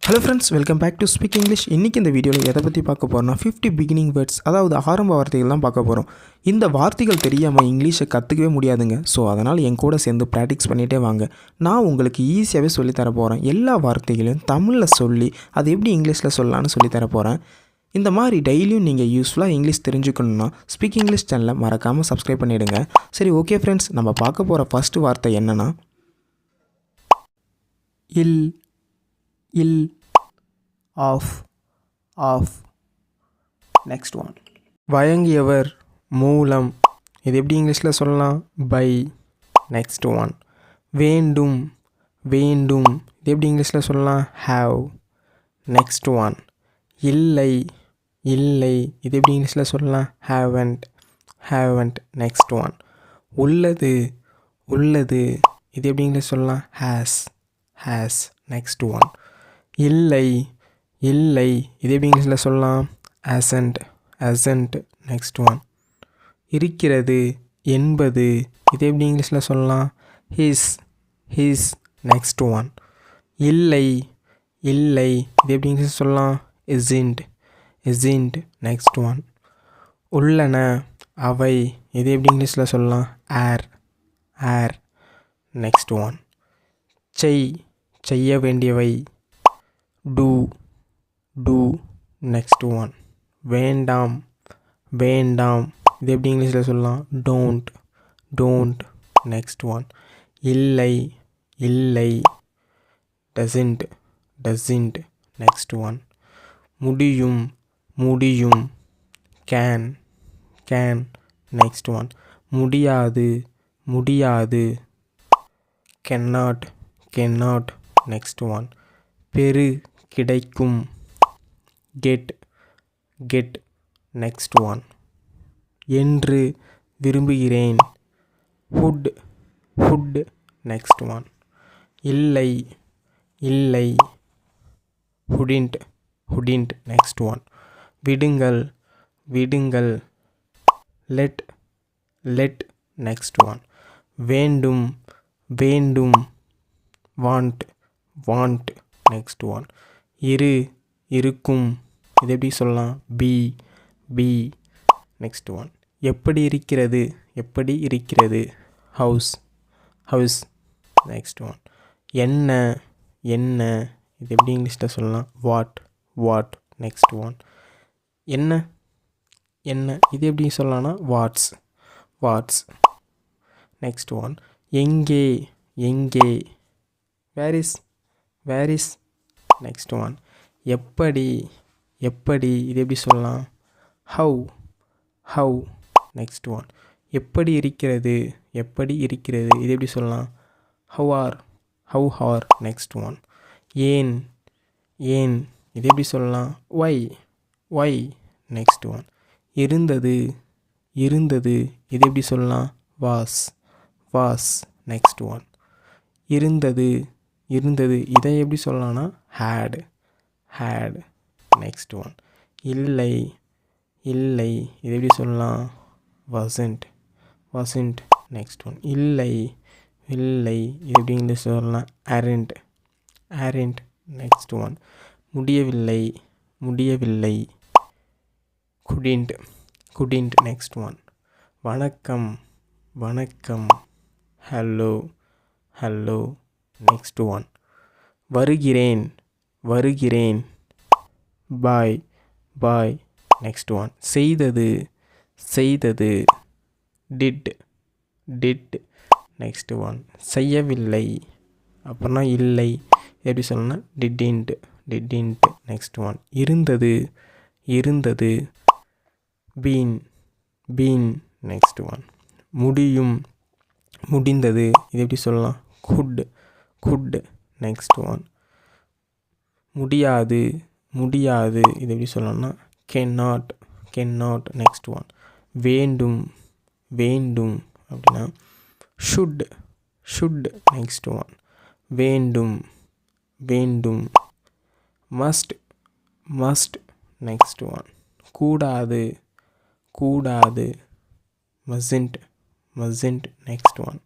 Hello friends, welcome back to speak English. இன்றைக்கி இந்த வீடியோவில் எதை பற்றி பார்க்க போகிறோம்னா 50 பிகினிங் வேர்ட்ஸ், அதாவது ஆரம்ப வார்த்தைகள் தான் பார்க்க போகிறோம். இந்த வார்த்தைகள் தெரியாமல் இங்கிலீஷை கற்றுக்கவே முடியாதுங்க. ஸோ அதனால் என் கூட சேர்ந்து ப்ராக்டிஸ் பண்ணிகிட்டே வாங்க. நான் உங்களுக்கு ஈஸியாகவே சொல்லித்தர போகிறேன். எல்லா வார்த்தைகளையும் தமிழில் சொல்லி அது எப்படி இங்கிலீஷில் சொல்லலான்னு சொல்லித்தர போகிறேன். இந்த மாதிரி டெய்லியும் நீங்கள் யூஸ்ஃபுல்லாக இங்கிலீஷ் தெரிஞ்சுக்கணுன்னா ஸ்பீக் இங்கிலீஷ் சேனலை மறக்காமல் சப்ஸ்கிரைப் பண்ணிவிடுங்க. சரி, ஓகே ஃப்ரெண்ட்ஸ், நம்ம பார்க்க போகிற ஃபஸ்ட்டு வார்த்தை என்னென்னா இல் இல் ஆஃப் ஆஃப். நெக்ஸ்ட் ஒன் வழங்கியவர் மூலம். இது எப்படி இங்கிலீஷில் சொல்லலாம்? பை. நெக்ஸ்ட் ஒன் வேண்டும் வேண்டும். இது எப்படி இங்கிலீஷில் சொல்லலாம்? ஹாவ். நெக்ஸ்ட் ஒன் இல்லை இல்லை. இது எப்படி இங்கிலீஷில் சொல்லலாம்? Haven't haven't. நெக்ஸ்ட் ஒன் உள்ளது உள்ளது. இது எப்படி இங்கிலீஷ் சொல்லலாம்? Has has. நெக்ஸ்ட் ஒன் இல்லை இல்லை. இது எப்படி இங்கிலீஷில் சொல்லலாம்? அசன்ட் அசன்ட். நெக்ஸ்ட் ஒன் இருக்கிறது என்பது. இது எப்படி இங்கிலீஷில் சொல்லலாம்? His his. நெக்ஸ்ட் ஒன் இல்லை இல்லை. இது எப்படி இங்கிலீஷில் சொல்லலாம்? Isn't isn't. நெக்ஸ்ட் ஒன் உள்ளன அவை. இது எப்படி இங்கிலீஷில் சொல்லலாம்? ஏர் ஏர். நெக்ஸ்ட் ஒன் செய்ய வேண்டியவை. Two two. நெக்ஸ்ட் ஒன் வேண்டாம் வேண்டாம். இது எப்படி இங்கிலீஷில் சொல்லலாம்? Don't don't. நெக்ஸ்ட் ஒன் இல்லை இல்லை. Doesn't doesn't. நெக்ஸ்ட் ஒன் முடியும் முடியும். Can can. நெக்ஸ்ட் ஒன் முடியாது முடியாது. cannot cannot. நெக்ஸ்ட் ஒன் பெரு கிடைக்கும். Get get. நெக்ஸ்ட் ஒன் என்று விரும்புகிறேன். Food food. நெக்ஸ்ட் ஒன் இல்லை இல்லை. ஹுடின்ட் ஹுடின்ட். நெக்ஸ்ட் ஒன் விடுங்கள் விடுங்கள். Let let. நெக்ஸ்ட் ஒன் வேண்டும் வேண்டும். Want want. நெக்ஸ்ட் ஒன் இருக்கும். இது எப்படி சொல்லலாம்? B B. நெக்ஸ்ட் ஒன் எப்படி இருக்கிறது எப்படி இருக்கிறது. House house. நெக்ஸ்ட் ஒன் என்ன என்ன. இது எப்படி இங்கிலீஷில் சொல்லலாம்? What what. நெக்ஸ்ட் ஒன் என்ன என்ன. இது எப்படி சொல்லலாம்னா? What's what's. நெக்ஸ்ட் ஒன் எங்கே எங்கே. Where is where is. Next one எப்படி எப்படி. இது எப்படி சொல்லலாம்? How how. நெக்ஸ்ட் ஒன் எப்படி இருக்கிறது எப்படி இருக்கிறது. இது எப்படி சொல்லலாம்? How are. நெக்ஸ்ட் ஒன் ஏன் ஏன். இது எப்படி சொல்லலாம்? Y Y. நெக்ஸ்ட் ஒன் இருந்தது இருந்தது. இது எப்படி சொல்லலாம்? Was was. நெக்ஸ்ட் ஒன் இருந்தது இருந்தது. இதை எப்படி சொல்லலாம்னா? Had had. நெக்ஸ்ட் ஒன் இல்லை இல்லை. இது எப்படி சொல்லலாம்? wasn't wasn't. நெக்ஸ்ட் ஒன் இல்லை இல்லை. இது எப்படி இங்கிலீஷ் சொல்லலாம்? aren't aren't. நெக்ஸ்ட் ஒன் முடியவில்லை முடியவில்லை. couldn't couldn't. நெக்ஸ்ட் ஒன் வணக்கம் வணக்கம். Hello hello. நெக்ஸ்ட் ஒன் வருகிறேன் வருகிறேன். பாய் பாய். நெக்ஸ்ட் ஒன் செய்தது செய்தது. Did did. நெக்ஸ்ட் ஒன் செய்யவில்லை அப்புறம்னா இல்லை. எப்படி சொல்லணும்னா? Didn't didn't. நெக்ஸ்ட் ஒன் இருந்தது இருந்தது. Been been. நெக்ஸ்ட் ஒன் முடியும் முடிந்தது. இது எப்படி சொல்லலாம்? Good good. நெக்ஸ்ட் ஒன் முடியாது முடியாது. இது எப்படி சொல்லணும்னா? cannot cannot. நெக்ஸ்ட் ஒன் வேண்டும் வேண்டும் அப்படின்னா should should. நெக்ஸ்ட் ஒன் வேண்டும் வேண்டும். must must. நெக்ஸ்ட் ஒன் கூடாது கூடாது. mustn't mustn't. நெக்ஸ்ட் ஒன்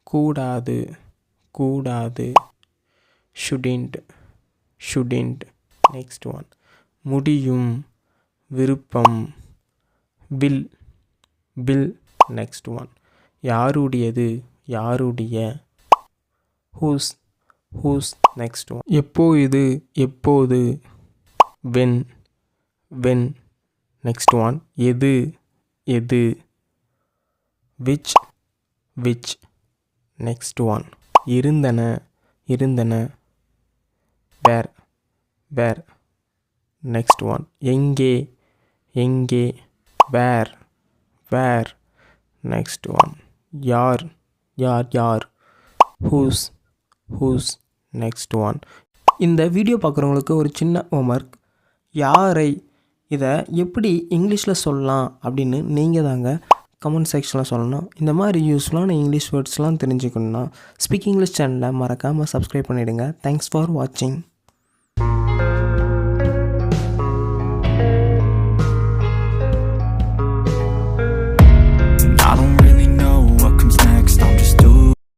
கூடாது கூடாது. shouldn't shouldn't. Next one. முடியும், விருப்பம், will, will. Next one. யாருடையது, யாருடைய, whose, whose. Next one. எப்பொழுது, எப்போது, when, when. Next one. எது, எது, which, which. Next one. இருந்தன, இருந்தன, where, where. Next one. எங்கே, எங்கே, where, where. Next one. யார், யார், யார், whose, whose. Next one. இந்த வீடியோ பார்க்குறவங்களுக்கு ஒரு சின்ன ஹோம்ஒர்க். யாரை இதை எப்படி இங்கிலீஷில் சொல்லலாம் அப்படின்னு நீங்கள் தாங்க கமெண்ட் செக்ஷனில் சொல்லணும். இந்த மாதிரி யூஸ்ஃபுல்லான இங்கிலீஷ் வேர்ட்ஸ்லாம் தெரிஞ்சுக்கணுன்னா ஸ்பீக் இங்கிலீஷ் சேனலை மறக்காமல் சப்ஸ்கிரைப் பண்ணிவிடுங்க. தேங்க்ஸ் ஃபார் வாட்சிங்.